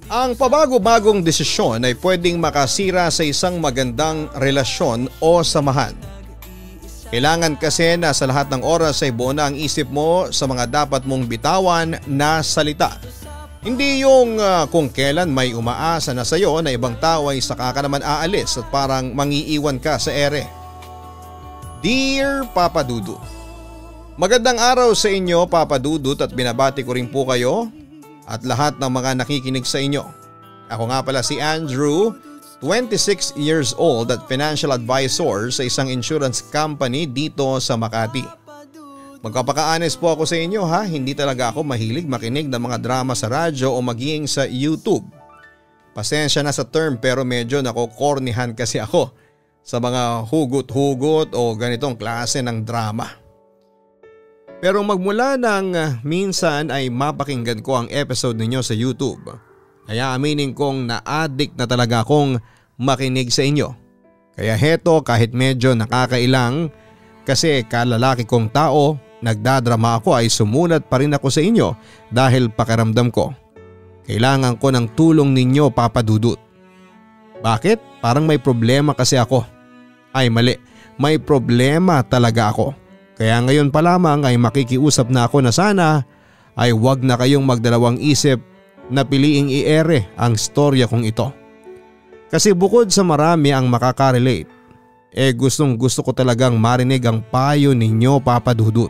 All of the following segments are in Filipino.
Ang pabago-bagong desisyon ay pwedeng makasira sa isang magandang relasyon o samahan. Kailangan kasi na sa lahat ng oras ay buo na ang isip mo sa mga dapat mong bitawan na salita. Hindi yung kung kailan may umaasa na sa iyo na ibang tao ay saka ka naman aalis at parang mangiiwan ka sa ere. Dear Papa Dudut, magandang araw sa inyo Papa Dudut at binabati ko rin po kayo at lahat ng mga nakikinig sa inyo. Ako nga pala si Andrew, 26 years old at financial advisor sa isang insurance company dito sa Makati. Magpapaka-honest po ako sa inyo ha, hindi talaga ako mahilig makinig ng mga drama sa radyo o maging sa YouTube. Pasensya na sa term pero medyo nakokornihan kasi ako sa mga hugot-hugot o ganitong klase ng drama. Pero magmula ng minsan ay mapakinggan ko ang episode ninyo sa YouTube. Kaya aminin kong na-addict na talaga akong makinig sa inyo. Kaya heto kahit medyo nakakailang kasi kalalaki kong tao, nagdadrama ako ay sumulat pa rin ako sa inyo dahil pakiramdam ko. Kailangan ko ng tulong ninyo Papa Dudut. Bakit? Parang may problema kasi ako. Ay mali, may problema talaga ako. Kaya ngayon pa lamang ay makikiusap na ako na sana ay wag na kayong magdalawang isip na piliing i-ere ang storya kong ito. Kasi bukod sa marami ang makaka-relate, gustong gusto ko talagang marinig ang payo ninyo Papa Dudut.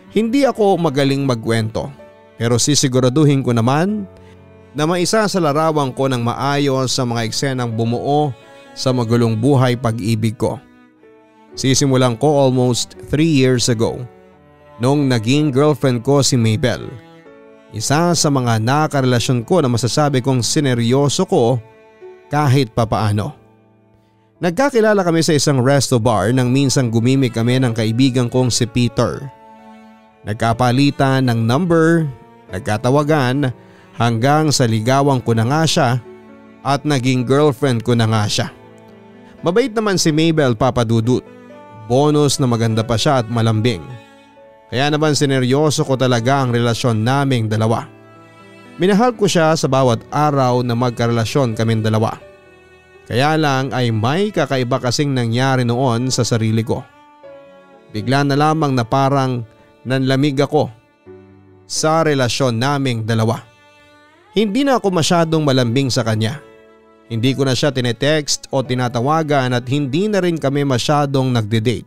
Hindi ako magaling magkwento pero sisiguraduhin ko naman na maisa sa larawan ko ng maayos sa mga eksenang bumuo sa magulong buhay pag-ibig ko. Sisimulan ko almost 3 years ago nung naging girlfriend ko si Mabel. Isa sa mga nakarelasyon ko na masasabi kong sineryoso ko kahit papaano. Nagkakilala kami sa isang resto bar nang minsang gumimik kami ng kaibigan kong si Peter. Nagkapalitan ng number, nagkatawagan hanggang sa ligawan ko na nga siya at naging girlfriend ko na nga siya. Mabait naman si Mabel Papa Dudut. Bonus na maganda pa siya at malambing. Kaya naman sineryoso ko talaga ang relasyon naming dalawa. Minahal ko siya sa bawat araw na magkarelasyon kaming dalawa. Kaya lang ay may kakaiba kasing nangyari noon sa sarili ko. Bigla na lamang na parang nanlamig ako sa relasyon naming dalawa. Hindi na ako masyadong malambing sa kanya. Hindi ko na siya tinetext o tinatawagan at hindi na rin kami masyadong nagde-date.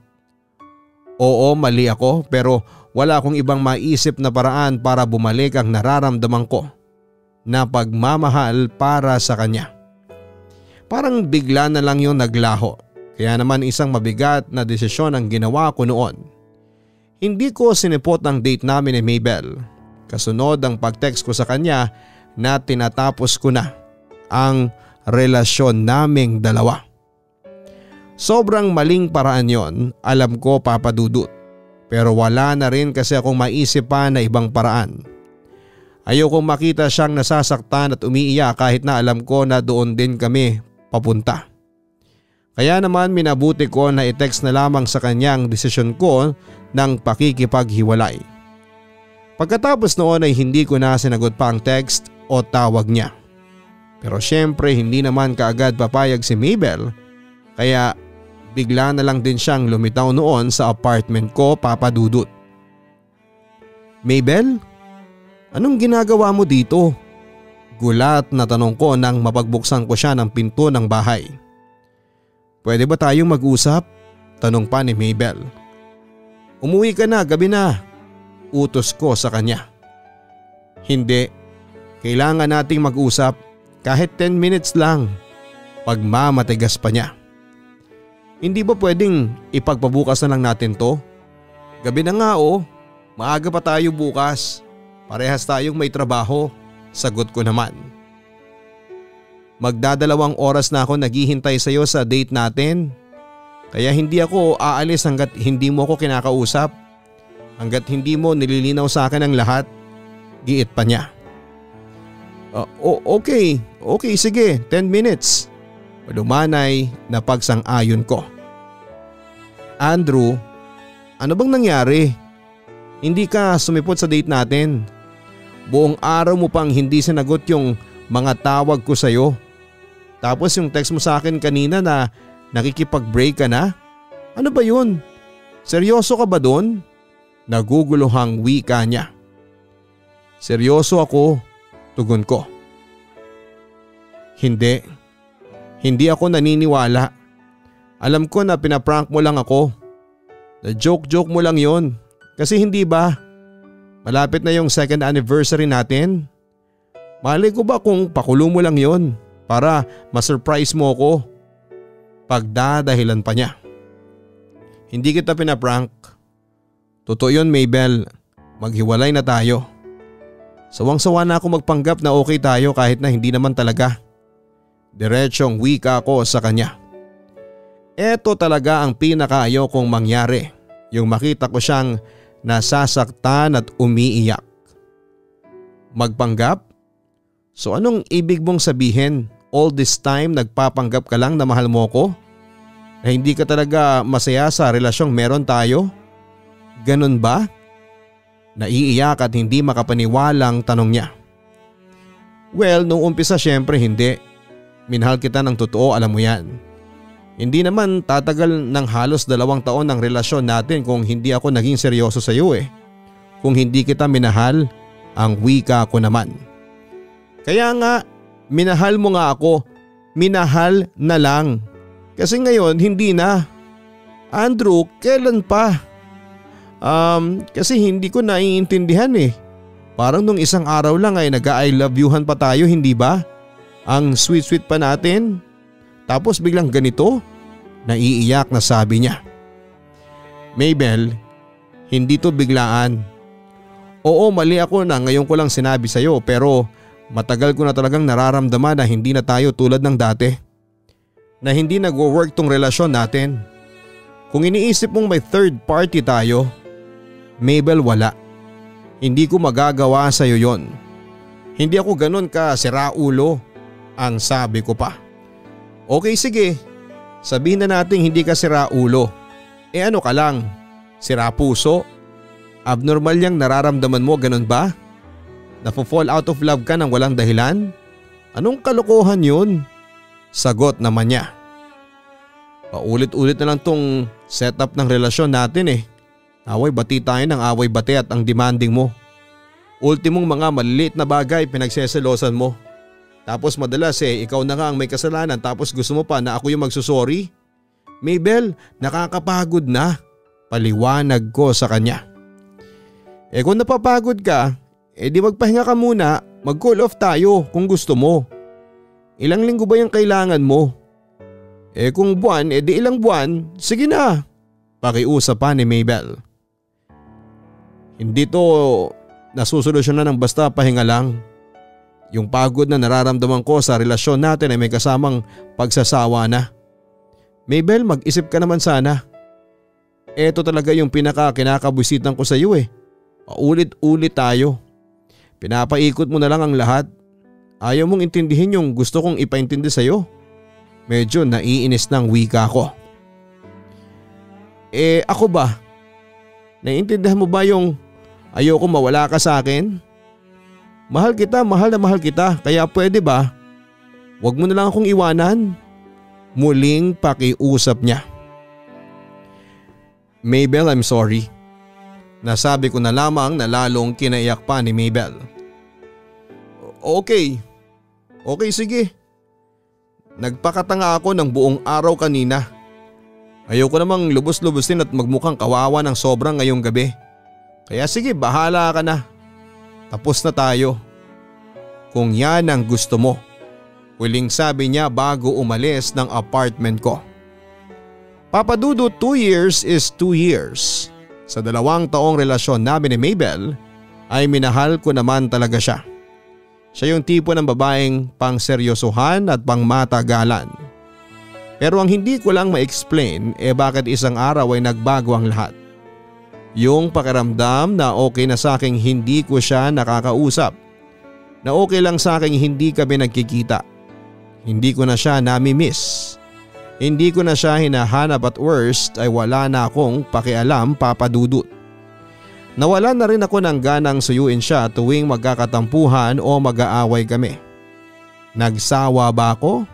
Oo, mali ako pero wala akong ibang maisip na paraan para bumalik ang nararamdaman ko na pagmamahal para sa kanya. Parang bigla na lang yung naglaho, kaya naman isang mabigat na desisyon ang ginawa ko noon. Hindi ko sinipot ang date namin ni Mabel. Kasunod ang pag-text ko sa kanya na tinatapos ko na ang relasyon naming dalawa. Sobrang maling paraan yon, alam ko Papa Dudut. Pero wala na rin kasi akong maisip pa na ibang paraan. Ayokong makita siyang nasasaktan at umiiyak kahit na alam ko na doon din kami papunta. Kaya naman minabuti ko na i-text na lamang sa kanya ang desisyon ko ng pakikipaghiwalay. Pagkatapos noon ay hindi ko na sinagot pa ang text o tawag niya. Pero syempre hindi naman kaagad papayag si Mabel kaya bigla na lang din siyang lumitaw noon sa apartment ko Papa Dudut. Mabel, anong ginagawa mo dito? Gulat na tanong ko nang mapagbuksan ko siya ng pinto ng bahay. Pwede ba tayong mag-usap? Tanong pa ni Mabel. Umuwi ka na, gabi na. Utos ko sa kanya. Hindi, kailangan nating mag-usap. Kahit 10 minutes lang. Pagmamatigas pa niya. Hindi ba pwedeng ipagpabukas na lang natin to? Gabi na nga oh. Maaga pa tayo bukas. Parehas tayong may trabaho. Sagot ko naman. Magdadalawang oras na ako naghihintay sa iyo sa date natin. Kaya hindi ako aalis hanggat hindi mo ako kinakausap. Hanggat hindi mo nililinaw sa akin ang lahat. Giit pa niya. Okay sige, 10 minutes. Malumanay na pagsang-ayon ko. Andrew, ano bang nangyari? Hindi ka sumipot sa date natin. Buong araw mo pang hindi sinagot yung mga tawag ko sa'yo. Tapos yung text mo sa akin kanina na nakikipag-break ka na? Ano ba yun? Seryoso ka ba dun? Naguguluhang wika niya. Seryoso ako, tugon ko. Hindi. Hindi ako naniniwala. Alam ko na pinaprank mo lang ako. Na joke-joke mo lang yon. Kasi hindi ba? Malapit na yung second anniversary natin. Malay ko ba kung pakulo mo lang yon para ma-surprise mo ako? Pagdadahilan pa niya. Hindi kita pinaprank. Totoo yun, Mabel. Maghiwalay na tayo. Sawang-sawa na ako magpanggap na okay tayo kahit na hindi naman talaga. Diretsyong wika ko sa kanya. Eto talaga ang pinakaayaw kong mangyari. Yung makita ko siyang nasasaktan at umiiyak. Magpanggap? So anong ibig mong sabihin? All this time nagpapanggap ka lang na mahal mo ko? Na hindi ka talaga masaya sa relasyong meron tayo? Ganun ba? Naiiyak at hindi makapaniwalang tanong niya. Well, nung umpisa syempre hindi. Minahal kita ng totoo, alam mo yan. Hindi naman tatagal ng halos 2 taon ng relasyon natin kung hindi ako naging seryoso sa iyo eh. Kung hindi kita minahal, ang wika ko naman. Kaya nga, minahal mo nga ako. Minahal na lang. Kasi ngayon hindi na. Andrew, kailan pa? Kasi hindi ko naiintindihan eh. Parang nung isang araw lang ay nag-I love youhan pa tayo, hindi ba? Ang sweet-sweet pa natin. Tapos biglang ganito? Naiiyak na sabi niya. Mabel, hindi to biglaan. Oo, mali ako na ngayon ko lang sinabi sa'yo pero matagal ko na talagang nararamdaman na hindi na tayo tulad ng dati. Na hindi nagwo-work tong relasyon natin. Kung iniisip mong may third party tayo, Mabel, wala. Hindi ko magagawa sa'yo yon. Hindi ako ganun ka siraulo, ang sabi ko pa. Okay sige, sabihin na natin hindi ka siraulo. Ano ka lang, sira puso? Abnormal yang nararamdaman mo, ganun ba? Nafo-fall out of love ka nang walang dahilan? Anong kalokohan yun? Sagot naman niya. Paulit-ulit na lang tong setup ng relasyon natin eh. Away bati tayo ng away bati at ang demanding mo. Ultimong mga maliliit na bagay pinagseselosan mo. Tapos madalas ikaw na nga ang may kasalanan tapos gusto mo pa na ako yung magsusorry? Mabel, nakakapagod na. Paliwanag ko sa kanya. Kung napapagod ka, di magpahinga ka muna, mag-cool off tayo kung gusto mo. Ilang linggo ba yung kailangan mo? Kung buwan, di ilang buwan, sige na. Pakiusap pa ni Mabel. Hindi to nasusolusyonan ng basta pahinga lang. Yung pagod na nararamdaman ko sa relasyon natin ay may kasamang pagsasawa na. Mabel, mag-isip ka naman sana. Eto talaga yung kinakabusitan ko sa iyo eh. Paulit-ulit tayo. Pinapaikot mo na lang ang lahat. Ayaw mong intindihin yung gusto kong ipaintindi sa iyo. Medyo naiinis ng wika ko. Ako ba? Naiintindihan mo ba yung ayoko mawala ka sa akin? Mahal kita, mahal na mahal kita, kaya pwede ba? Huwag mo na lang akong iwanan. Muling pakiusap niya. Mabel, I'm sorry. Nasabi ko na lamang na lalong kinaiyak pa ni Mabel. Okay. Okay, sige. Nagpakatanga ako ng buong araw kanina. Ayoko namang lubos-lubosin at magmukhang kawawa ng sobrang ngayong gabi. Kaya sige, bahala ka na. Tapos na tayo. Kung yan ang gusto mo. Huling sabi niya bago umalis ng apartment ko. Papa Dudu, 2 years is 2 years. Sa 2 taong relasyon namin ni Mabel ay minahal ko naman talaga siya. Siya yung tipo ng babaeng pang-seryosohan at pang-matagalan. Pero ang hindi ko lang ma-explain bakit isang araw ay nagbago ang lahat. Yung pakiramdam na okay na sa aking hindi ko siya nakakausap. Na okay lang sa aking hindi kami nagkikita. Hindi ko na siya nami-miss. Hindi ko na siya hinahanap at worst ay wala na akong pakialam, Papa Dudut. Nawala na rin ako ng ganang suyuin siya tuwing magkakatampuhan o mag-aaway kami. Nagsawa ba ako?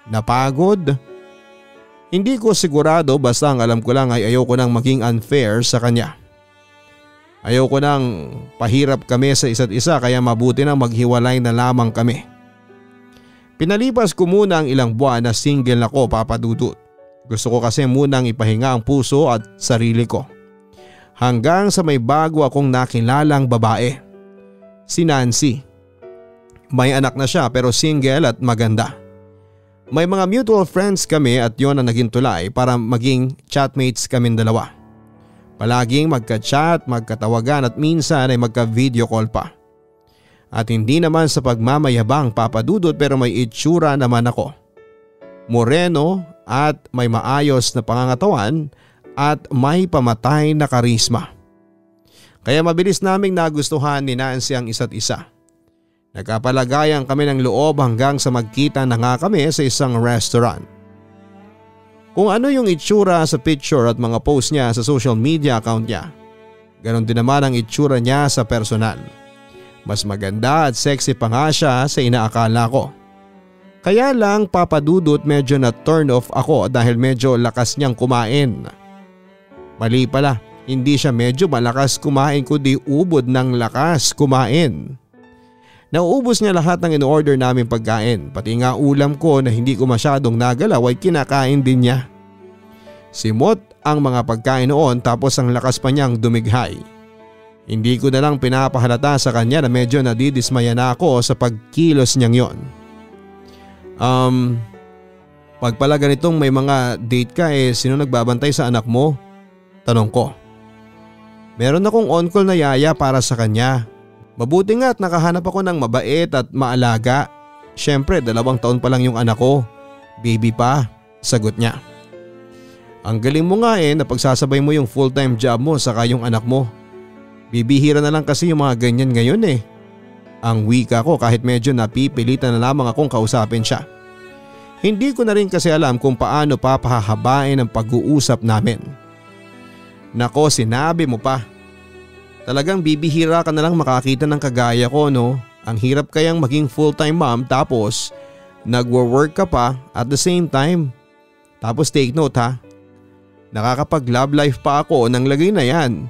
Napagod? Hindi ko sigurado, basta ang alam ko lang ay ayoko nang maging unfair sa kanya. Ayoko nang pahirap kami sa isa't isa, kaya mabuti nang maghiwalay na lamang kami. Pinalipas ko muna ang ilang buwan na single ako, Papa Dudut. Gusto ko kasi munang ipahinga ang puso at sarili ko. Hanggang sa may bago akong nakilalang babae. Si Nancy. May anak na siya pero single at maganda. May mga mutual friends kami at yon ang naging tulay para maging chatmates kaming dalawa. Palaging magka-chat, magkatawagan at minsan ay magka-video call pa. At hindi naman sa pagmamayabang, Papa Dudut, pero may itsura naman ako. Moreno at may maayos na pangangatawan at may pamatay na karisma. Kaya mabilis naming nagustuhan ni Nancy ang isa't isa. Nagkapalagayan kami ng loob hanggang sa magkita na nga kami sa isang restaurant. Kung ano yung itsura sa picture at mga post niya sa social media account niya, ganon din naman ang itsura niya sa personal. Mas maganda at sexy pa nga siya sa inaakala ko. Kaya lang, Papa Dudut, medyo na turn off ako dahil medyo lakas niyang kumain. Mali pala, hindi siya medyo malakas kumain kundi ubod ng lakas kumain. Nauubos niya lahat ng in-order namin pagkain, pati nga ulam ko na hindi ko masyadong nagalaw ay kinakain din niya. Simot ang mga pagkain noon, tapos ang lakas pa niyang dumighay. Hindi ko na lang pinapahalata sa kanya na medyo nadidismaya na ako sa pagkilos niyang yon. Pag pala ganitong may mga date ka, sino nagbabantay sa anak mo? Tanong ko. Meron akong on-call na yaya para sa kanya. Mabuti nga at nakahanap ako ng mabait at maalaga. Siyempre 2 taon pa lang yung anak ko. Baby pa, sagot niya. Ang galing mo nga na pagsasabay mo yung full-time job mo saka yung anak mo. Bibihira na lang kasi yung mga ganyan ngayon Ang wika ko kahit medyo napipilitan na lamang akong kausapin siya. Hindi ko na rin kasi alam kung paano papahahabain ang pag-uusap namin. Nako, sinabi mo pa. Talagang bibihira ka na lang makakita ng kagaya ko, no? Ang hirap kayang maging full-time mom tapos nagwo-work ka pa at the same time. Tapos take note ha, nakakapag-love life pa ako ng lagay na yan.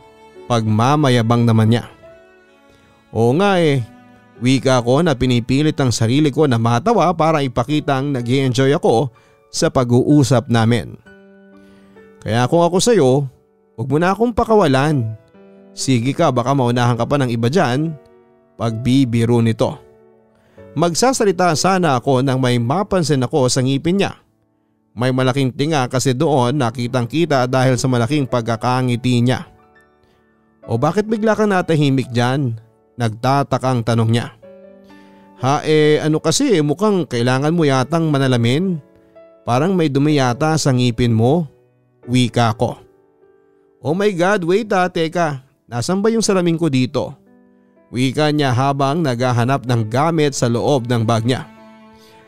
Pagmamayabang naman niya. Oo nga wika ko na pinipilit ang sarili ko na matawa para ipakita ang nag-i-enjoy ako sa pag-uusap namin. Kaya kung ako sa'yo, huwag mo na akong pakawalan. Sige ka, baka maunahan ka pa ng iba dyan. Pagbibiro nito. Magsasalita sana ako nang may mapansin ako sa ngipin niya. May malaking tinga kasi doon, nakitang kita dahil sa malaking pagkakangiti niya. O bakit bigla kang natahimik dyan? Nagtatakang tanong niya. Ano kasi, mukhang kailangan mo yatang manalamin. Parang may dumi yata sa ngipin mo. Wika ko. Oh my God, wait teka. Nasaan ba yung salamin ko dito? Wika niya habang naghahanap ng gamit sa loob ng bag niya.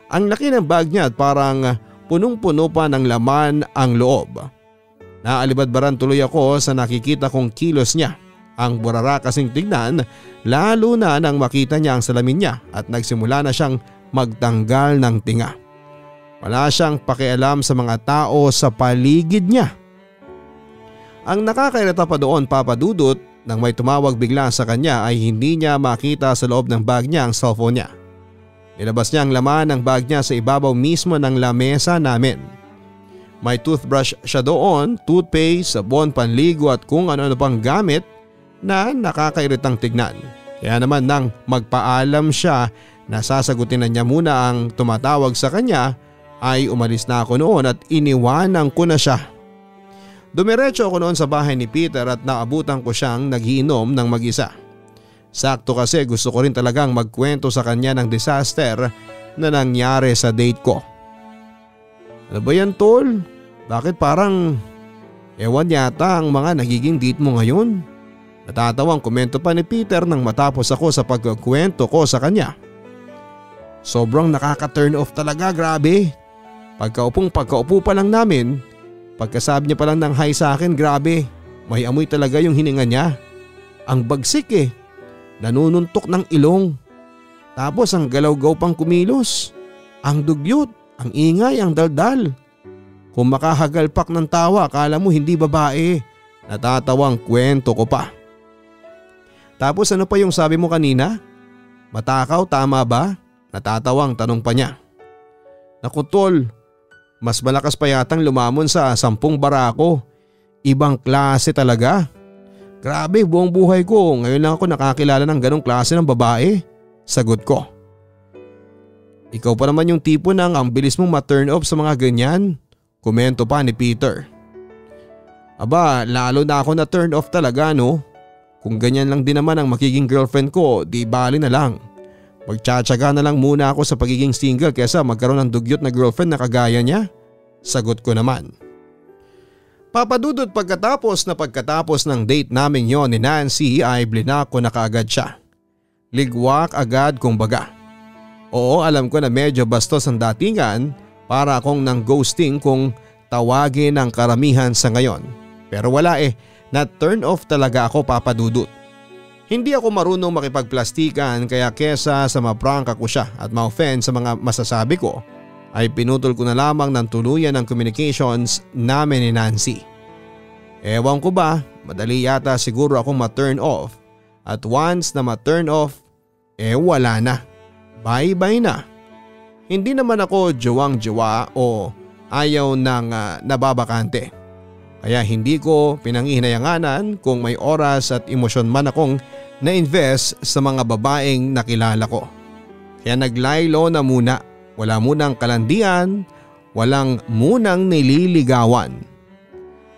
Ang laki ng bag niya at parang punong-puno pa ng laman ang loob. Naalibadbaran tuloy ako sa nakikita kong kilos niya. Ang burara kasing tignan, lalo na nang makita niya ang salamin niya at nagsimula na siyang magtanggal ng tinga. Wala siyang pakialam sa mga tao sa paligid niya. Ang nakakairita pa doon, Papa Dudut, nang may tumawag bigla sa kanya ay hindi niya makita sa loob ng bag niya ang cellphone niya. Nilabas niya ang laman ng bag niya sa ibabaw mismo ng lamesa namin. May toothbrush siya doon, toothpaste, sabon, panligo at kung ano-ano pang gamit na nakakairitang tignan. Kaya naman nang magpaalam siya na sasagutin na niya muna ang tumatawag sa kanya ay umalis na ako noon at iniwanan ko na siya. Dumiretso ako noon sa bahay ni Peter at naabutan ko siyang nagiinom ng mag-isa. Sakto kasi gusto ko rin talagang magkwento sa kanya ng disaster na nangyari sa date ko. Ano ba yan tol? Bakit parang ewan yata ang mga nagiging date mo ngayon? Natatawang komento pa ni Peter nang matapos ako sa pagkukwento ko sa kanya. Sobrang nakaka-turn off talaga, grabe. Pagkaupo pa lang namin, pagkasabi niya pa lang ng hi sa akin, grabe. May amoy talaga yung hininga niya. Ang bagsik Nanununtok ng ilong. Tapos ang galaw-gaw pang kumilos. Ang dugyot, ang ingay, ang daldal. Kung makahagalpak ng tawa, akala mo hindi babae. Natatawang kwento ko pa. Tapos ano pa yung sabi mo kanina? Matakaw, tama ba? Natatawang tanong pa niya. Naku tol, mas malakas pa yatang lumamon sa 10 barako. Ibang klase talaga. Grabe, buong buhay ko, ngayon lang ako nakakilala ng ganong klase ng babae. Sagot ko. Ikaw pa naman yung tipo ng ang bilis mong ma-turn off sa mga ganyan. Komento pa ni Peter. Aba, lalo na ako na turn off talaga no. Kung ganyan lang din naman ang magiging girlfriend ko, di bali na lang. Magtsatsaga na lang muna ako sa pagiging single kesa magkaroon ng dugyot na girlfriend na kagaya niya. Sagot ko naman. Papadudot pagkatapos ng date namin yon ni Nancy ay blinako na kaagad siya. Ligwak agad kumbaga. Oo, alam ko na medyo bastos ang datingan para akong nang ghosting kung tawagin ang karamihan sa ngayon. Pero wala na turn off talaga ako papadudot. Hindi ako marunong makipagplastikan kaya kesa sa ma-prank ako siya at ma-offend sa mga masasabi ko ay pinutol ko na lamang ng tuluyan ang communications namin ni Nancy. Ewan ko ba, madali yata siguro akong ma-turn off at once na ma-turn off, wala na. Bye-bye na. Hindi naman ako jowang-jowa o ayaw ng nababakante. Kaya hindi ko pinangihinayanganan kung may oras at emosyon man akong na-invest sa mga babaeng nakilala ko. Kaya naglaylo na muna. Wala munang kalandian, walang munang nililigawan.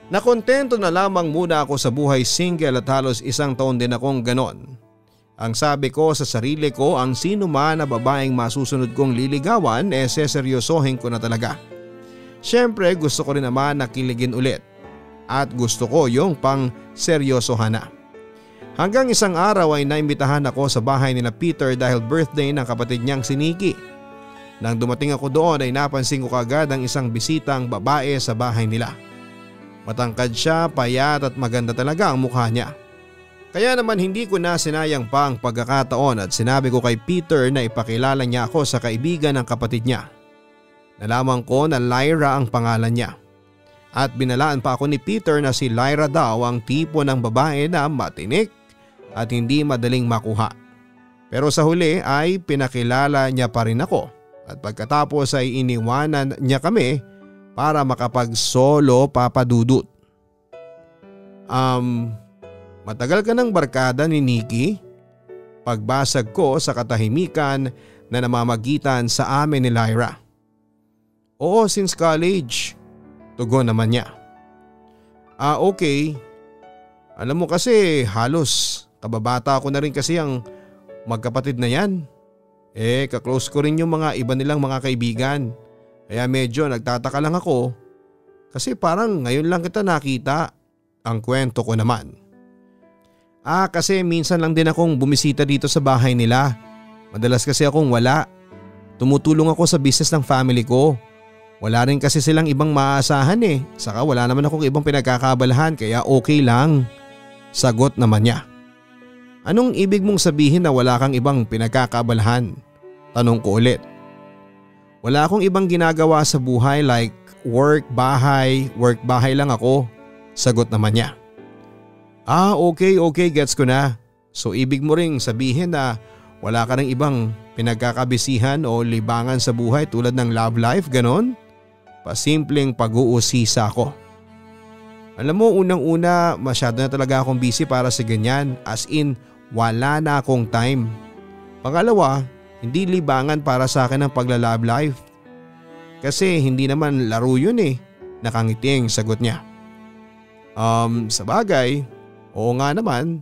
Nakontento na lamang muna ako sa buhay single at halos 1 taon din akong ganon. Ang sabi ko sa sarili ko, ang sino man na babaeng masusunod kong liligawan seseryosohin ko na talaga. Siyempre gusto ko rin naman na kiligin ulit at gusto ko yung pang seryosohan na. Hanggang isang araw ay naimbitahan ako sa bahay nila Peter dahil birthday ng kapatid niyang si Nikki. Nang dumating ako doon ay napansin ko kagad ang isang bisitang babae sa bahay nila. Matangkad siya, payat at maganda talaga ang mukha niya. Kaya naman hindi ko na sinayang pa ang pagkakataon at sinabi ko kay Peter na ipakilala niya ako sa kaibigan ng kapatid niya. Nalaman ko na Lyra ang pangalan niya. At binalaan pa ako ni Peter na si Lyra daw ang tipo ng babae na matinik at hindi madaling makuha. Pero sa huli ay pinakilala niya pa rin ako at pagkatapos ay iniwanan niya kami para makapag-solo papadudot. Matagal ka ng barkada ni Nikki? Pagbasag ko sa katahimikan na namamagitan sa amin ni Lyra. Oo, since college. Tugon naman niya. Okay. Alam mo kasi halos kababata ko na rin kasi ang magkapatid na yan. Kaklose ko rin yung mga iba nilang mga kaibigan. Kaya medyo nagtataka lang ako kasi parang ngayon lang kita nakita. Ang kwento ko naman. Kasi minsan lang din akong bumisita dito sa bahay nila. Madalas kasi akong wala. Tumutulong ako sa business ng family ko. Wala rin kasi silang ibang maaasahan Saka wala naman akong ibang pinagkakabalahan kaya okay lang. Sagot naman niya. Anong ibig mong sabihin na wala kang ibang pinagkakabalahan? Tanong ko ulit. Wala akong ibang ginagawa sa buhay like work, bahay lang ako. Sagot naman niya. Okay, gets ko na. So ibig mo ring sabihin na wala ka ng ibang pinagkakabisihan o libangan sa buhay tulad ng love life, ganon? Pasimpleng pag-uusisa ko. Alam mo, unang-una masyado na talaga akong busy para sa ganyan, as in wala na akong time. Pangalawa, hindi libangan para sa akin ang pagla-love life. Kasi hindi naman laro yun Nakangiting sagot niya. Sa bagay, oo nga naman.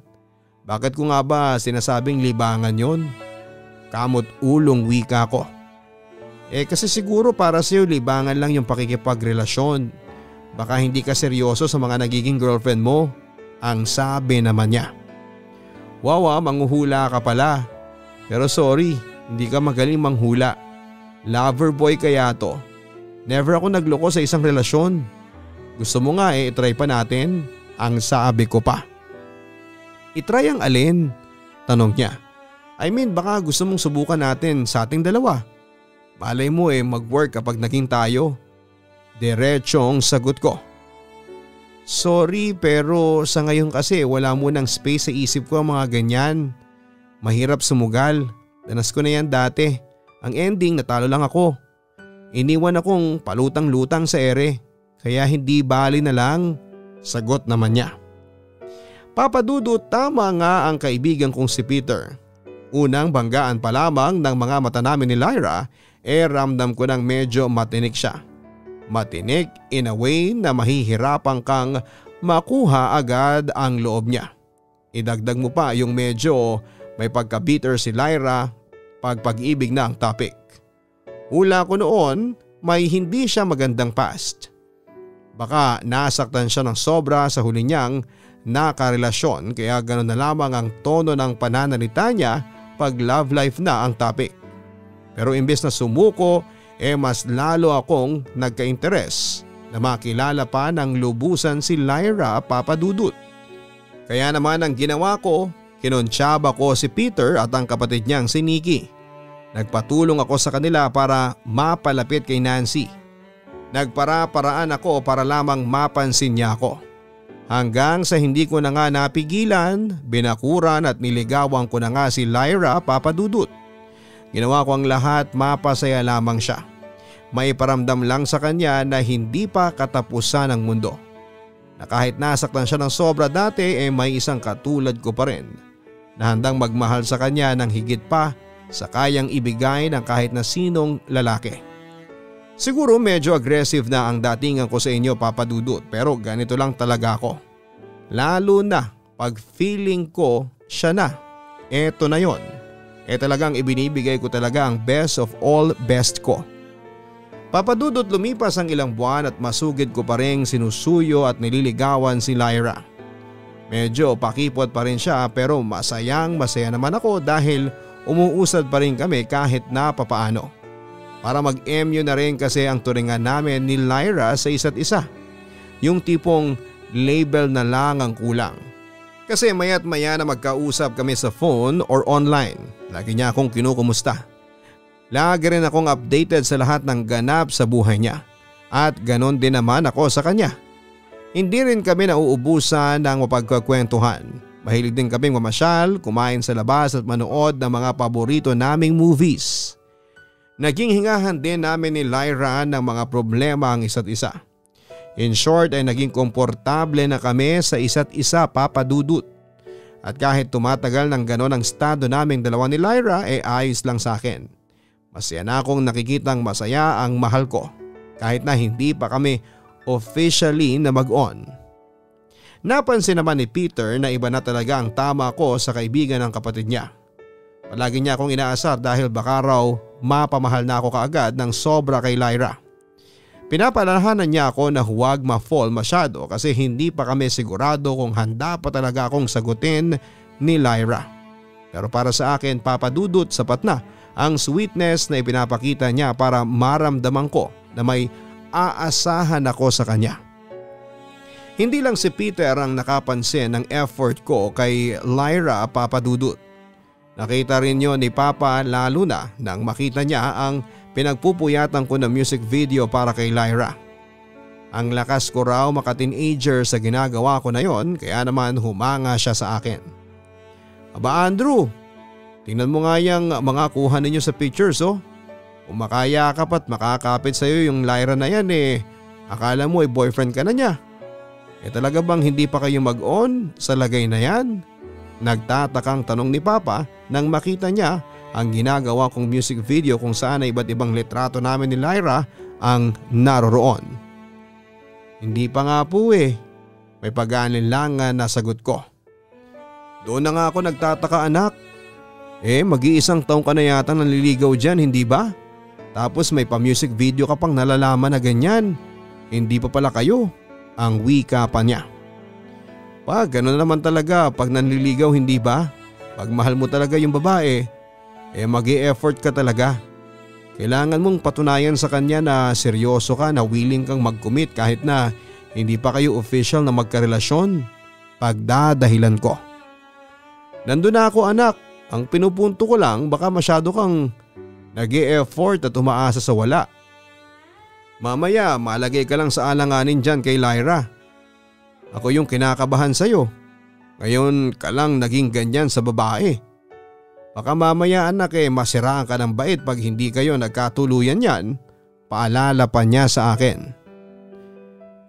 Bakit ko nga ba sinasabing libangan yon? Kamot ulong wika ko. Kasi siguro para sa'yo libangan lang yung pakikipagrelasyon. Baka hindi ka seryoso sa mga nagiging girlfriend mo. Ang sabi naman niya. Wow, manghuhula ka pala. Pero sorry, hindi ka magaling manghula. Lover boy kaya to. Never ako nagloko sa isang relasyon. Gusto mo nga itry pa natin? Ang sabi ko pa. Itry ang alin? Tanong niya. I mean baka gusto mong subukan natin sa ating dalawa. Malay mo mag-work kapag naging tayo. Diretsong sagot ko. Sorry pero sa ngayon kasi wala munang space sa isip ko ang mga ganyan. Mahirap sumugal. Danas ko na yan dati. Ang ending natalo lang ako. Iniwan akong palutang-lutang sa ere. Kaya hindi bali na lang. Sagot naman niya. Papa Dudut, tama nga ang kaibigan kong si Peter. Unang banggaan pa lamang ng mga mata namin ni Lyra ramdam ko nang medyo matinik siya. Matinik in a way na mahihirapan kang makuha agad ang loob niya. Idagdag mo pa yung medyo may pagka-bitter si Lyra pag pag-ibig na ang topic. Hula ko noon may hindi siya magandang past. Baka nasaktan siya ng sobra sa huli niyang nakarelasyon kaya gano'n na lamang ang tono ng pananalita niya pag love life na ang topic. Pero imbes na sumuko mas lalo akong nagka-interes na makilala pa ng lubusan si Lyra, Papa Dudut. Kaya naman ang ginawa ko, kinontsaba ko si Peter at ang kapatid niyang si Nikki. Nagpatulong ako sa kanila para mapalapit kay Nancy. Nagpara-paraan ako para lamang mapansin niya ako. Hanggang sa hindi ko na nga napigilan, binakuran at niligawan ko na nga si Lyra, Papa Dudut. Ginawa ko ang lahat mapasaya lamang siya. Maiparamdam lang sa kanya na hindi pa katapusan ng mundo. Na kahit nasaktan siya ng sobra dati may isang katulad ko pa rin na handang magmahal sa kanya ng higit pa sa kayang ibigay ng kahit na sinong lalaki. Siguro medyo aggressive na ang datingan ko sa inyo, Papa Dudut, pero ganito lang talaga ako. Lalo na pag feeling ko siya na. Eto na yon. Talagang ibinibigay ko talaga ang best of all best ko. Papa Dudut, lumipas ang ilang buwan at masugid ko pa rin sinusuyo at nililigawan si Lyra. Medyo pakipot pa rin siya pero masaya naman ako dahil umuusad pa rin kami kahit na papaano. Para mag-MU na rin kasi ang turingan namin ni Lyra sa isa't isa. Yung tipong label na lang ang kulang. Kasi maya't maya na magkausap kami sa phone or online. Lagi niya akong kinukumusta. Lagi rin akong updated sa lahat ng ganap sa buhay niya. At ganon din naman ako sa kanya. Hindi rin kami nauubusan ng mapagkakwentuhan. Mahilig din kaming mamasyal, kumain sa labas at manood ng mga paborito naming movies. Naging hingahan din namin ni Lyra ng mga problema ang isa't isa. In short ay naging komportable na kami sa isa't isa, Papa Dudut. At kahit tumatagal ng ganon ang estado naming dalawa ni Lyra ayos lang sa akin. Masaya na akong nakikitang masaya ang mahal ko kahit na hindi pa kami officially na mag-on. Napansin naman ni Peter na iba na talaga ang tama ko sa kaibigan ng kapatid niya. Palagi niya akong inaasar dahil baka raw mapamahal na ako kaagad ng sobra kay Lyra. Pinapalalahanan niya ako na huwag ma-fall masyado kasi hindi pa kami sigurado kung handa pa talaga akong sagutin ni Lyra. Pero para sa akin, Papa Dudut, sapat na ang sweetness na ipinapakita niya para maramdaman ko na may aasahan ako sa kanya. Hindi lang si Peter ang nakapansin ng effort ko kay Lyra, Papa Dudut. Nakita rin yun ni Papa lalo na nang makita niya ang pinagpupuyatan ko na music video para kay Lyra. Ang lakas ko raw maka-teenager sa ginagawa ko na yon kaya naman humanga siya sa akin. Aba Andrew, tingnan mo nga yung mga kuha ninyo sa pictures oh. Kung makayakap at makakapit sa iyo yung Lyra na yan akala mo boyfriend ka na niya. Talaga bang hindi pa kayo mag-on sa lagay na yan? Nagtatakang tanong ni Papa nang makita niya ang ginagawa kong music video kung saan ay iba't ibang litrato namin ni Lyra ang naroroon. Hindi pa nga po may pag-aalinlangan na sagot ko. Doon na nga ako nagtataka anak. Mag-iisang taong ka na yata nanliligaw dyan, hindi ba? Tapos may pa-music video ka pang nalalaman na ganyan. Hindi pa pala kayo. Ang wika pa niya. Gano'n naman talaga pag nanliligaw, hindi ba? Pag mahal mo talaga yung babae, mag-e-effort ka talaga. Kailangan mong patunayan sa kanya na seryoso ka, na willing kang mag-commit kahit na hindi pa kayo official na magkarelasyon. Pagdadahilan ko. Nandun na ako anak, Ang pinupunto ko lang, baka masyado kang nag-e-effort at umaasa sa wala. Mamaya malagay ka lang sa alanganin dyan kay Lyra. Ako yung kinakabahan sa'yo. Ngayon ka lang naging ganyan sa babae. Baka mamaya anak masiraan ka ng bait pag hindi kayo nagkatuluyan yan. Paalala pa niya sa akin.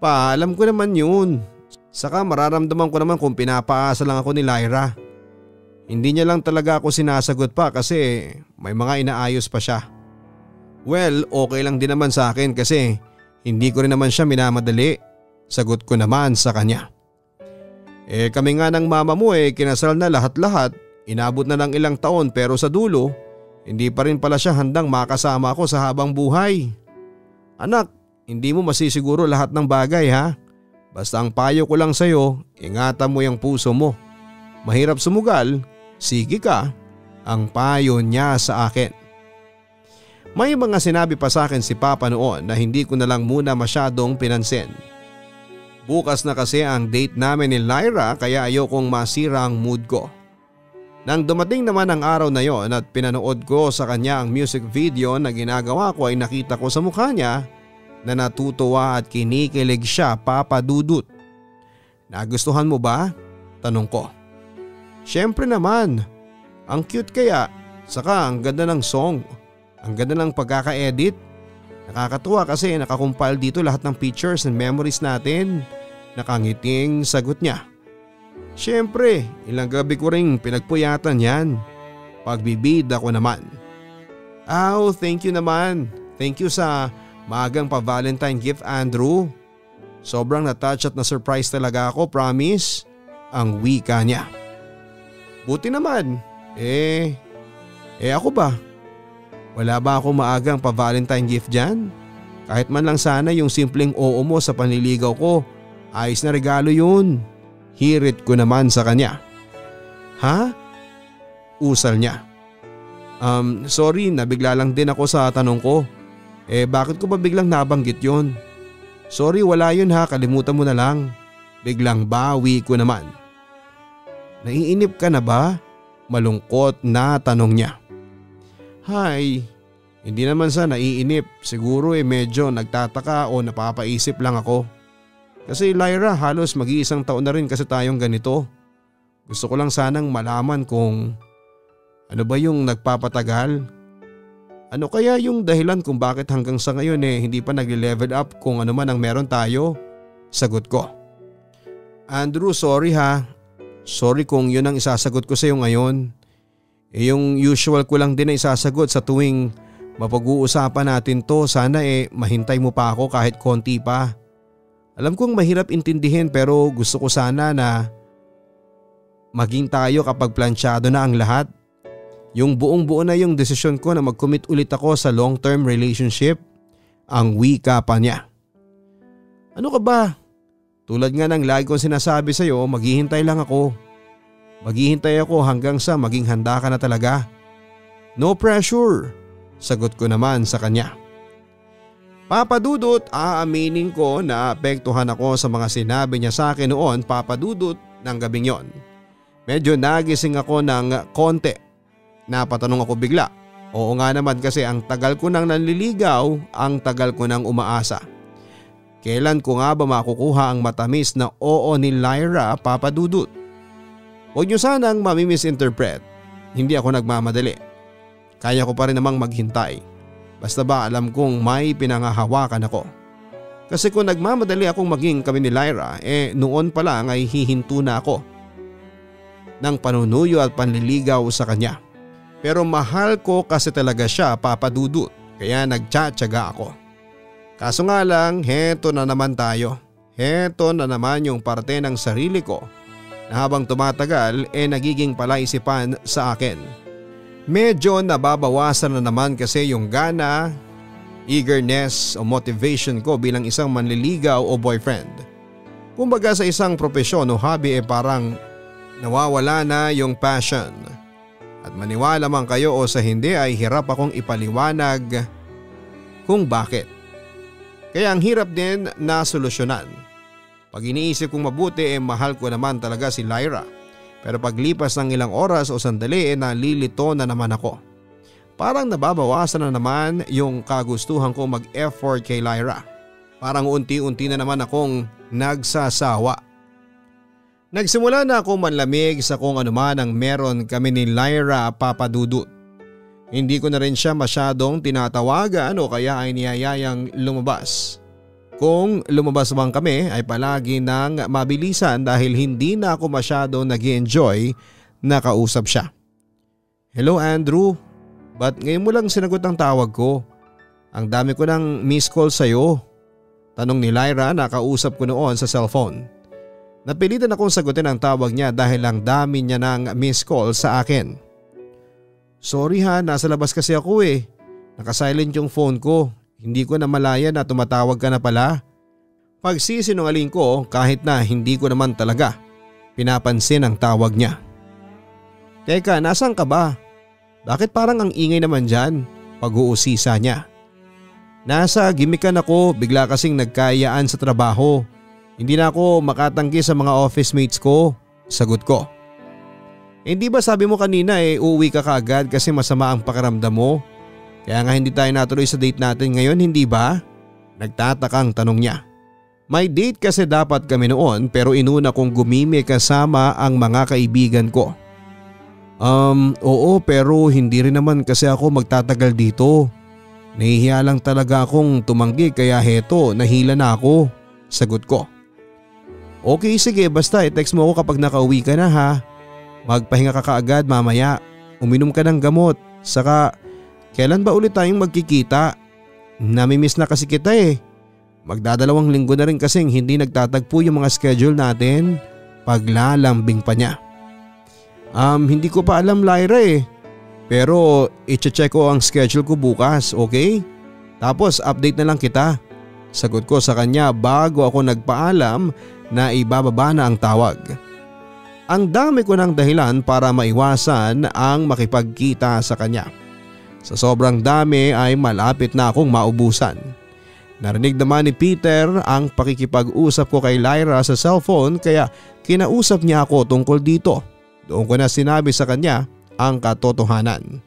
Alam ko naman yun. Saka mararamdaman ko naman kung pinapaasa lang ako ni Lyra. Hindi niya lang talaga ako sinasagot pa kasi may mga inaayos pa siya. Well, okay lang din naman sa akin kasi hindi ko rin naman siya minamadali. Sagot ko naman sa kanya. Kami nga ng mama mo kinasal na lahat-lahat. Inabot na ng ilang taon pero sa dulo, hindi pa rin pala siya handang makasama ko sa habang buhay. Anak, hindi mo masisiguro lahat ng bagay ha. Basta ang payo ko lang sa'yo, ingatan mo yung puso mo. Mahirap sumugal, sige ka, ang payo niya sa akin. May mga sinabi pa sa akin si Papa noon na hindi ko na lang muna masyadong pinansin. Bukas na kasi ang date namin ni Lyra kaya ayokong masira ang mood ko. Nang dumating naman ang araw na yon at pinanood ko sa kanya ang music video na ginagawa ko ay nakita ko sa mukha niya na natutuwa at kinikilig siya, Papa Dudut. Nagustuhan mo ba? Tanong ko. Siyempre naman. Ang cute kaya, saka ang ganda ng song. Ang ganda ng pagkaka-edit. Nakakatuwa kasi nakakumpile dito lahat ng pictures and memories natin. Nakangiting sagot niya. Siyempre, ilang gabi ko ring pinagpuyatan yan. Pagbibida ko naman. Thank you naman. Thank you sa maagang pa-Valentine gift, Andrew. Sobrang na-touch at na-surprise talaga ako, promise. Ang wika niya. Buti naman. Ako ba? Wala ba ako maagang pa-Valentine gift dyan? Kahit man lang sana yung simpleng oo mo sa panliligaw ko. Ayos na regalo yun. Hirit ko naman sa kanya. Ha? Usal niya. Sorry, nabigla lang din ako sa tanong ko. Bakit ko ba biglang nabanggit yun? Sorry, wala yun ha, kalimutan mo na lang. Biglang bawi ko naman. Naiinip ka na ba? Malungkot na tanong niya. Hay, hindi naman sa naiinip. Siguro medyo nagtataka o napapaisip lang ako. Kasi Lyra, halos mag-iisang taon na rin kasi tayong ganito. Gusto ko lang sanang malaman kung ano ba yung nagpapatagal. Ano kaya yung dahilan kung bakit hanggang sa ngayon hindi pa nagle-level up kung ano man ang meron tayo? Sagot ko. Andrew, sorry ha. Sorry kung yun ang isasagot ko sa iyo ngayon. Yung usual ko lang din na isasagot sa tuwing mapag-uusapan natin to. Sana mahintay mo pa ako kahit konti pa. Alam kong mahirap intindihin pero gusto ko sana na maging tayo kapag plansyado na ang lahat. Yung buong buo na yung desisyon ko na mag-commit ulit ako sa long-term relationship. Ang wika pa niya. Ano ka ba? Tulad nga ng lagi kong sinasabi sa iyo, maghihintay lang ako. Maghihintay ako hanggang sa maging handa ka na talaga. No pressure. Sagot ko naman sa kanya. Papa Dudut, aaminin ko na apektuhan ako sa mga sinabi niya sa akin noon, Papa Dudut, ng gabing yon. Medyo nagising ako ng konti. Napatanong ako bigla. Oo nga naman kasi ang tagal ko nang nanliligaw, ang tagal ko nang umaasa. Kailan ko nga ba makukuha ang matamis na oo ni Lyra, Papa Dudut? Huwag niyo sanang mamimisinterpret. Hindi ako nagmamadali. Kaya ko pa rin namang maghintay. Basta ba alam kong may pinangahawakan ako. Kasi kung nagmamadali akong maging kami ni Lyra, noon pa lang ay hihinto na ako ng panunuyo at panliligaw sa kanya. Pero mahal ko kasi talaga siya, Papa Dudut, kaya nagtsatsaga ako. Kaso nga lang, heto na naman tayo. Heto na naman yung parte ng sarili ko na habang tumatagal nagiging palaisipan sa akin. Medyo nababawasan na naman kasi yung gana, eagerness o motivation ko bilang isang manliligaw o boyfriend. Kumbaga sa isang propesyon o hobby parang nawawala na yung passion. At maniwala man kayo o sa hindi ay hirap akong ipaliwanag kung bakit. Kaya ang hirap din na solusyonan. Pag iniisip kong mabuti mahal ko naman talaga si Lyra. Pero paglipas ng ilang oras o sandali nalilito na naman ako. Parang nababawasan na naman yung kagustuhan ko mag-effort kay Lyra. Parang unti-unti na naman akong nagsasawa. Nagsimula na ako manlamig sa kung anuman ang meron kami ni Lyra, Papa Dudut. Hindi ko na rin siya masyadong tinatawagan o kaya ay niyayayang lumabas. Kung lumabas bang kami ay palagi nang mabilisan dahil hindi na ako masyadong nag-enjoy na kausap siya. Hello Andrew, ba't ngayon mo lang sinagot ang tawag ko? Ang dami ko ng miss call sa'yo. Tanong ni Lyra na kausap ko noon sa cellphone. Napilitan akong sagutin ang tawag niya dahil ang dami niya ng miss call sa akin. Sorry ha, nasa labas kasi ako eh. Nakasilent yung phone ko. Hindi ko na malaya na tumatawag ka na pala. Pagsisinungaling ko kahit na hindi ko naman talaga pinapansin ang tawag niya. Teka, nasaan ka ba? Bakit parang ang ingay naman dyan? Pag-uusisa niya. Nasa gimikan ako, bigla kasing nagkayaan sa trabaho. Hindi na ako makatanggi sa mga office mates ko. Sagot ko. Hindi ba sabi mo kanina uuwi ka kaagad kasi masama ang pakiramdam mo? Kaya nga hindi tayo natuloy sa date natin ngayon, hindi ba? Nagtatakang tanong niya. May date kasi dapat kami noon pero inuna kong gumimi kasama ang mga kaibigan ko. Oo pero hindi rin naman kasi ako magtatagal dito. Nahihiya lang talaga akong tumanggi kaya heto nahila na ako. Sagot ko. Okay sige basta i-text mo ako kapag nakauwi ka na ha. Magpahinga ka kaagad mamaya. Uminom ka ng gamot. Saka kailan ba ulit tayong magkikita? Namimiss na kasi kita eh. Magdadalawang linggo na rin kasing hindi nagtatagpo yung mga schedule natin. Paglalambing pa niya. Hindi ko pa alam Lyra eh. Pero i-check ko ang schedule ko bukas, okay? Tapos update na lang kita. Sagot ko sa kanya bago ako nagpaalam na ibababa na ang tawag. Ang dami ko ng dahilan para maiwasan ang makipagkita sa kanya. Sa sobrang dami ay malapit na akong maubusan. Narinig naman ni Peter ang pakikipag-usap ko kay Lyra sa cellphone kaya kinausap niya ako tungkol dito. Doon ko na sinabi sa kanya ang katotohanan.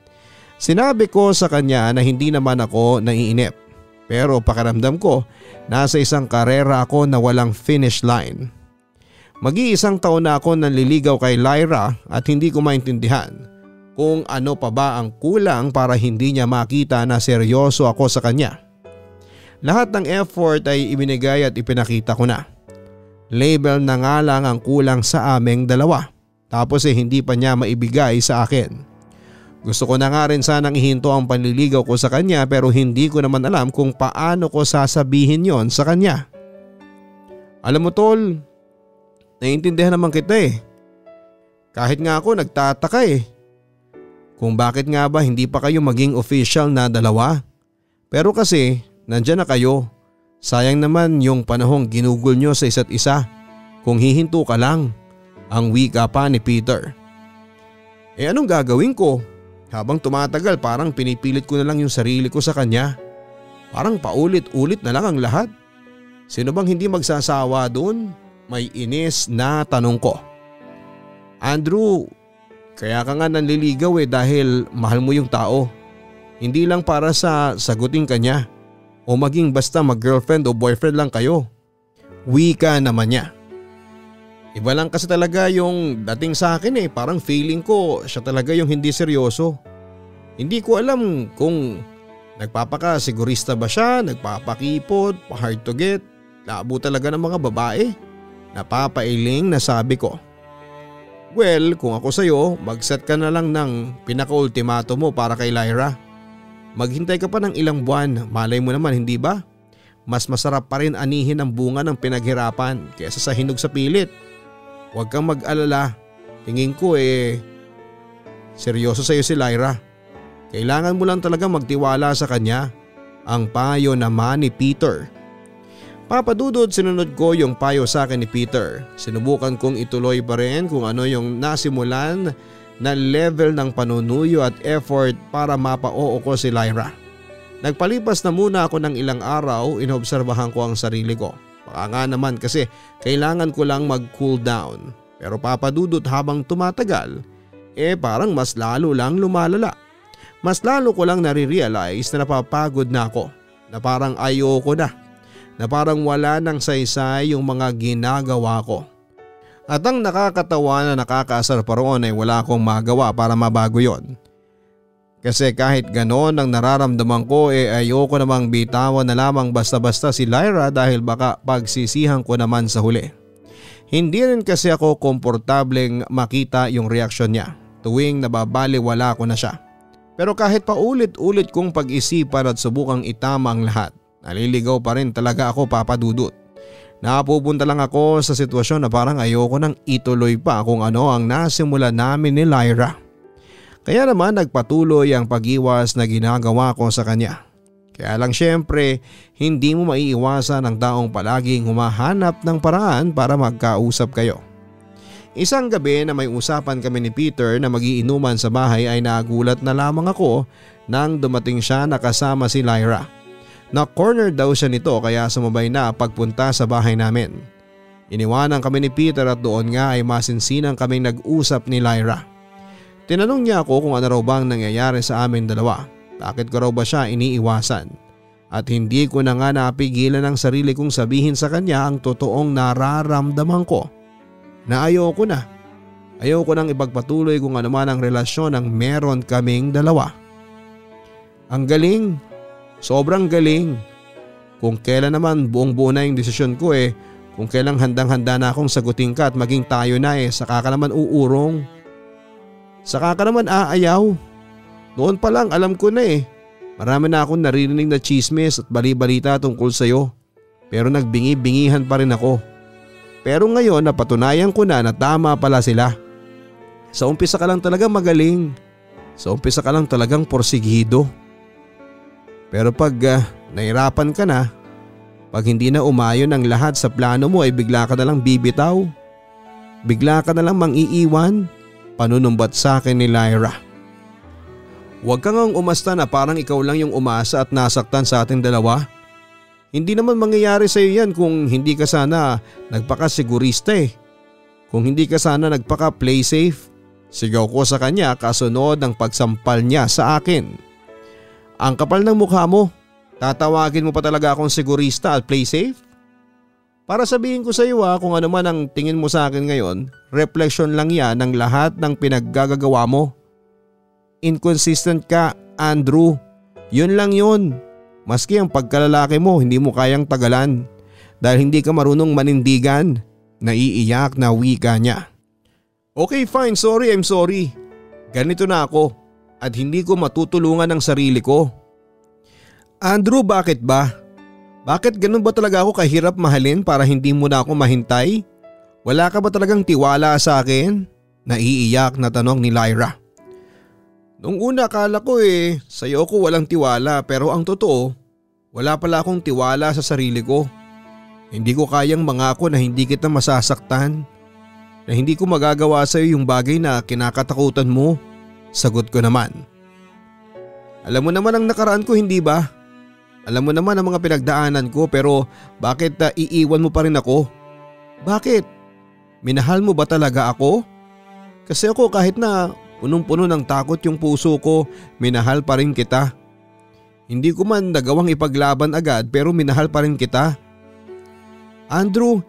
Sinabi ko sa kanya na hindi naman ako naiinip. Pero pakiramdam ko nasa isang karera ako na walang finish line. Mag-iisang taon na ako nanliligaw kay Lyra at hindi ko maintindihan kung ano pa ba ang kulang para hindi niya makita na seryoso ako sa kanya. Lahat ng effort ay ibinigay at ipinakita ko na. Label na nga lang ang kulang sa aming dalawa. Tapos hindi pa niya maibigay sa akin. Gusto ko na nga rin sanang ihinto ang panliligaw ko sa kanya pero hindi ko naman alam kung paano ko sasabihin yon sa kanya. Alam mo tol, naiintindihan naman kita eh. Kahit nga ako nagtataka eh. Kung bakit nga ba hindi pa kayo maging official na dalawa. Pero kasi nandyan na kayo. Sayang naman yung panahong ginugol nyo sa isa't isa. Kung hihinto ka lang. Ang wika pa ni Peter. Anong gagawin ko? Habang tumatagal parang pinipilit ko na lang yung sarili ko sa kanya. Parang paulit-ulit na lang ang lahat. Sino bang hindi magsasawa doon? May inis na tanong ko. Andrew, kaya ka nga nanliligaw dahil mahal mo yung tao. Hindi lang para sa sagutin kanya o maging basta mag-girlfriend o boyfriend lang kayo. Wika naman niya. Iba lang kasi talaga yung dating sa akin parang feeling ko siya talaga yung hindi seryoso. Hindi ko alam kung nagpapakasigurista ba siya, nagpapakipot, hard to get, labo talaga ng mga babae. Napapailing na sabi ko. Well, kung ako sa'yo, mag-set ka na lang ng pinaka-ultimato mo para kay Lyra. Maghintay ka pa ng ilang buwan, malay mo naman hindi ba? Mas masarap pa rin anihin ang bunga ng pinaghirapan kaysa sa hinog sa pilit. Huwag kang mag-alala, tingin ko seryoso sa'yo si Lyra. Kailangan mo lang talaga magtiwala sa kanya. Ang payo naman ni Peter. Papadudod sinunod ko yung payo sa akin ni Peter. Sinubukan kong ituloy pa rin kung ano yung nasimulan na level ng panunuyo at effort para mapa-oo ko si Lyra. Nagpalipas na muna ako ng ilang araw, inobserbahan ko ang sarili ko. Baka nga naman kasi kailangan ko lang mag-cool down. Pero papadudot habang tumatagal, parang mas lalo lang lumalala. Mas lalo ko lang nare-realize na napapagod na ako, na parang ayoko na parang wala nang saysay yung mga ginagawa ko. At ang nakakatawa na nakakaasar pa roon ay wala akong magawa para mabago yon. Kasi kahit ganon ang nararamdaman ko ayoko namang bitawan na lamang basta-basta si Lyra dahil baka pagsisihan ko naman sa huli. Hindi rin kasi ako komportableng makita yung reaksyon niya tuwing nababaliwala ko na siya. Pero kahit pa ulit-ulit kong pag-isipan at subukang itama ang lahat, naliligaw pa rin talaga ako, Papa Dudut. Napupunta lang ako sa sitwasyon na parang ayoko nang ituloy pa kung ano ang nasimula namin ni Lyra. Kaya naman nagpatuloy ang pag-iwas na ginagawa ko sa kanya. Kaya lang syempre hindi mo maiiwasan ang taong palaging humahanap ng paraan para magkausap kayo. Isang gabi na may usapan kami ni Peter na magiinuman sa bahay ay nagulat na lamang ako nang dumating siya na kasama si Lyra. Na-corner daw siya nito kaya sumabay na pagpunta sa bahay namin. Iniwanan kami ni Peter at doon nga ay masinsinang kaming nag-usap ni Lyra. Tinanong niya ako kung ano raw bang nangyayari sa amin dalawa. Bakit ko raw ba siya iniiwasan? At hindi ko na nga napigilan ang sarili kong sabihin sa kanya ang totoong nararamdaman ko. Na ayoko na. Ayoko nang ipagpatuloy kung ano man ang relasyon ang meron kaming dalawa. Ang galing. Sobrang galing. Kung kailan naman buong buo na yung desisyon ko kung kailang handang-handa na akong sagutin ka at maging tayo na saka ka naman uurong. Saka ka naman aayaw. Noon pa lang alam ko na Marami na akong naririnig na chismis at bali-balita tungkol sa'yo. Pero nagbingi-bingihan pa rin ako. Pero ngayon napatunayan ko na tama pala sila. Sa umpisa ka lang talaga magaling. Sa umpisa ka lang talagang porsigido. Pero pag nahirapan ka na, pag hindi na umayon ang lahat sa plano mo ay bigla ka na lang bibitaw. Bigla ka na lang mang-iiwan. Panunumbat sa akin ni Lyra. Huwag kang umasta na parang ikaw lang yung umasa at nasaktan sa ating dalawa. Hindi naman mangyayari sa iyo yan kung hindi ka sana nagpakasigurista Kung hindi ka sana nagpaka-play safe. Sigaw ko sa kanya kasunod ng pagsampal niya sa akin. Ang kapal ng mukha mo. Tatawagin mo pa talaga akong sigurista at play safe? Para sabihin ko sa iyo kung ano man ang tingin mo sa akin ngayon, reflection lang yan ng lahat ng pinaggagawa mo. Inconsistent ka, Andrew. Yun lang yun. Maski ang pagkalalaki mo hindi mo kayang tagalan dahil hindi ka marunong manindigan. Naiiyak na wika niya. Okay fine, sorry, I'm sorry. Ganito na ako at hindi ko matutulungan ang sarili ko. Andrew, bakit ba? Bakit ganun ba talaga ako kahirap mahalin para hindi mo na ako mahintay? Wala ka ba talagang tiwala sa akin? Naiiyak na tanong ni Lyra. Nung una akala ko sa'yo ko walang tiwala pero ang totoo, wala pala akong tiwala sa sarili ko. Hindi ko kayang mangako na hindi kita masasaktan. Na hindi ko magagawa sa'yo yung bagay na kinakatakutan mo. Sagot ko naman. Alam mo naman ang nakaraan ko, hindi ba? Alam mo naman ang mga pinagdaanan ko pero bakit iiwan mo pa rin ako? Bakit? Minahal mo ba talaga ako? Kasi ako kahit na punong-puno ng takot yung puso ko, minahal pa rin kita. Hindi ko man nagawang ipaglaban agad pero minahal pa rin kita. Andrew,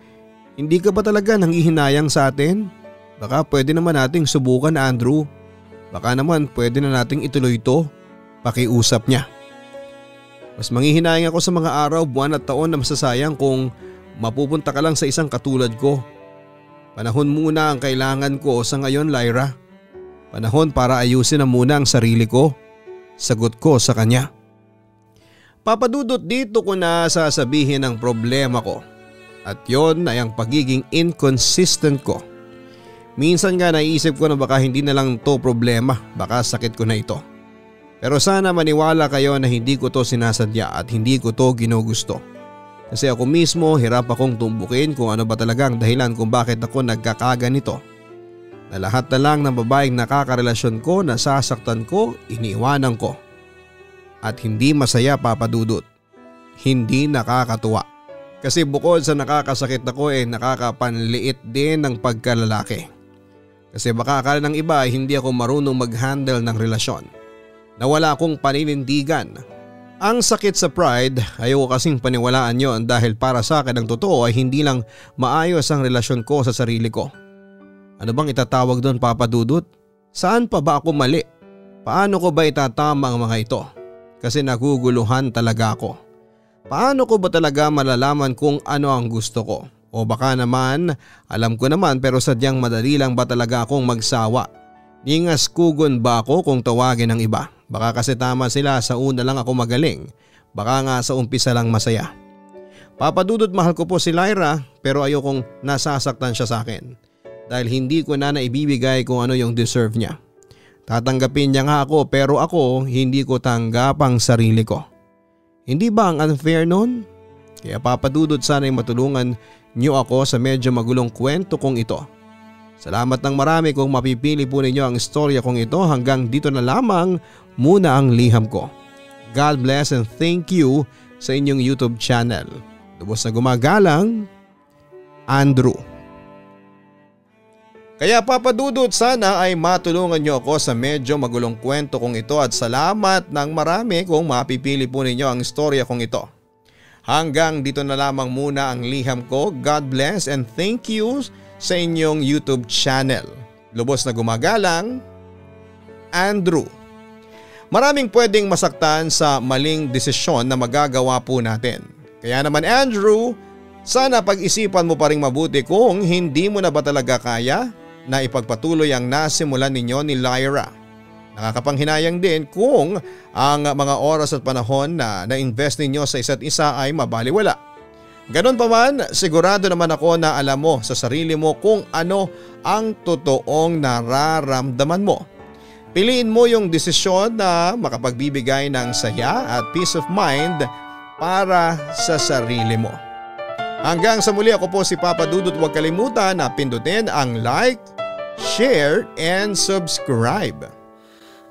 hindi ka ba talaga nanghihinayang sa atin? Baka pwede naman nating subukan, Andrew. Baka naman pwede na nating ituloy ito. Pakiusap niya. Mas manghihinayang ako sa mga araw, buwan at taon na masasayang kung mapupunta ka lang sa isang katulad ko. Panahon muna ang kailangan ko sa ngayon, Lyra. Panahon para ayusin na muna ang sarili ko. Sagot ko sa kanya. Papadudot dito ko na sasabihin ang problema ko. At yon ay ang pagiging inconsistent ko. Minsan nga naisip ko na baka hindi na lang to problema, baka sakit ko na ito. Pero sana maniwala kayo na hindi ko to sinasadya at hindi ko to ginugusto. Kasi ako mismo hirap akong tumbukin kung ano ba talaga ang dahilan kung bakit ako nagkakaganito. Na lahat na lang ng babaeng nakakarelasyon ko na sasaktan ko, iniiwanan ko. At hindi masaya, Papadudot. Hindi nakakatuwa. Kasi bukod sa nakakasakit ako nakakapanliit din ng pagkalalaki. Kasi baka akala ng iba hindi ako marunong mag-handle ng relasyon. Na wala akong paninindigan. Ang sakit sa pride, ayoko kasing paniwalaan yon dahil para sa akin ang totoo ay hindi lang maayos ang relasyon ko sa sarili ko. Ano bang itatawag doon, Papa Dudut? Saan pa ba ako mali? Paano ko ba itatama ang mga ito? Kasi naguguluhan talaga ako. Paano ko ba talaga malalaman kung ano ang gusto ko? O baka naman, alam ko naman pero sadyang madali lang ba talaga akong magsawa? Ningaskugon ba ako kung tawagin ng iba? Baka kasi tama sila, sa una lang ako magaling. Baka nga sa umpisa lang masaya. Papa Dudut, mahal ko po si Lyra pero ayokong nasasaktan siya sa akin. Dahil hindi ko na naibibigay kung ano yung deserve niya. Tatanggapin niya nga ako pero ako hindi ko tanggap ang sarili ko. Hindi ba ang unfair nun? Kaya Papa Dudut, sana'y matulungan niyo ako sa medyo magulong kwento kong ito. Salamat ng marami kung mapipili po ninyo ang istorya kong ito. Hanggang dito na lamang muna ang liham ko. God bless and thank you sa inyong YouTube channel. Lubos na gumagalang, Andrew. Kaya Papa Dudut, sana ay matulungan niyo ako sa medyo magulong kwento kong ito at salamat ng marami kung mapipili po ninyo ang istorya kong ito. Hanggang dito na lamang muna ang liham ko. God bless and thank you sa inyong YouTube channel. Lubos na gumagalang, Andrew. Maraming pwedeng masaktan sa maling desisyon na magagawa po natin. Kaya naman Andrew, sana pag-isipan mo pa rin mabuti kung hindi mo na ba talaga kaya na ipagpatuloy ang nasimulan ninyo ni Lyra. Nakakapanghinayang din kung ang mga oras at panahon na na-invest ninyo sa isa't isa ay mabaliwala. Ganon pa man, sigurado naman ako na alam mo sa sarili mo kung ano ang totoong nararamdaman mo. Piliin mo yung desisyon na makapagbibigay ng saya at peace of mind para sa sarili mo. Hanggang sa muli, ako po si Papa Dudut. Huwag kalimutan na pindutin ang like, share and subscribe.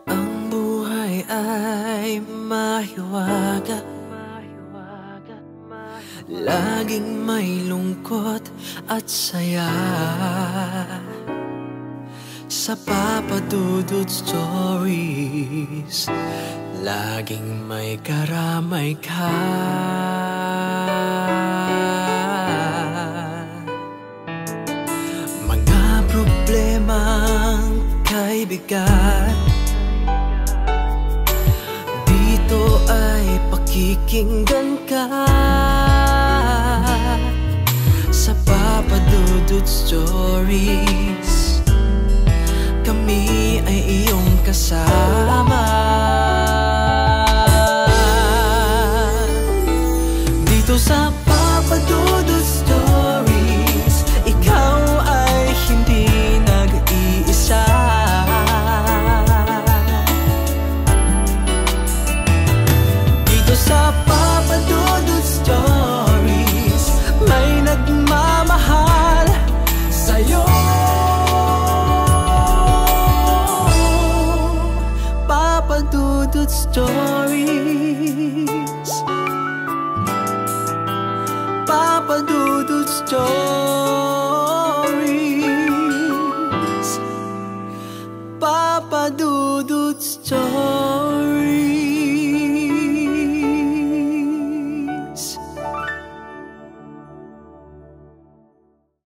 Ang buhay ay mahiwaga, laging may lungkot at saya. Sa Papa Dudut Stories, laging may karamay ka. Mga problemang kay bigat, dito ay pakikinggan ka. Sa Papa Dudut Stories, kami ay iyong kasama. Dito sa Papa Dudut Stories, ikaw ay hindi nag-iisa. Dito sa Papa Dudut Stories, may nagmamahal sa'yo. Papa Dudut Stories, Papa Dudut Stories, Papa Dudut Stories.